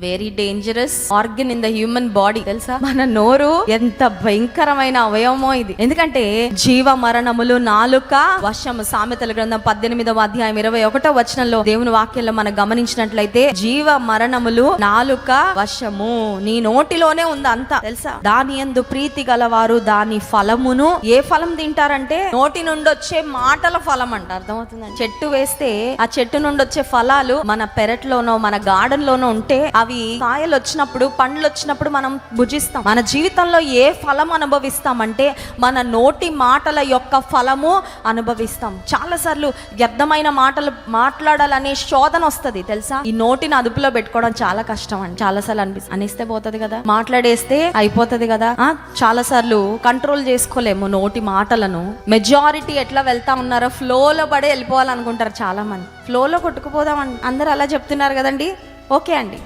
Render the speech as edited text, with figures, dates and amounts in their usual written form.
Very dangerous organ in the human body. తెలుసా, మన నోరు ఎంత భయంకరమైన అవయవమో ఇది. ఎందుకంటే జీవ మరణములు నాలుక వశము. సామెతల గ్రంథం 18వ అధ్యాయం 21వ వచనంలో దేవుని వాక్యంలో మనం గమనించినట్లయితే జీవ మరణములు నాలుక వశము. నీ నోటిలోనే ఉంది అంతా. తెలుసా, దాని యందు ప్రీతి గలవారు దాని ఫలమును. ఏ ఫలం తింటారంటే నోటి నుండి వచ్చే మాటల ఫలం అంట. అర్థమవుతుందండి. చెట్టు వేస్తే ఆ చెట్టు నుండి వచ్చే ఫలాలు మన పెరట్లోనో మన గార్డెన్ లోనో ఉంటే అవి కాయలు వచ్చినప్పుడు పండ్లు వచ్చినప్పుడు మనం భుజిస్తాం. మన జీవితంలో ఏ ఫలం అనుభవిస్తామంటే మన నోటి మాటల యొక్క ఫలము అనుభవిస్తాం. చాలా సార్లు వ్యర్థమైన మాటలు మాట్లాడాలనే శోధన వస్తుంది. తెలుసా, ఈ నోటిని అదుపులో పెట్టుకోవడం చాలా కష్టం అండి. చాలా సార్లు అనిస్తే పోతుంది కదా, మాట్లాడేస్తే అయిపోతుంది కదా. చాలా సార్లు కంట్రోల్ చేసుకోలేము నోటి మాటలను. మెజారిటీ ఎట్లా వెళ్తా ఉన్నారో ఫ్లోలో పడే వెళ్ళిపోవాలనుకుంటారు చాలా మంది. ఫ్లోలో కొట్టుకుపోదాం అందరూ అలా చెప్తున్నారు కదండి. ఓకే అండి.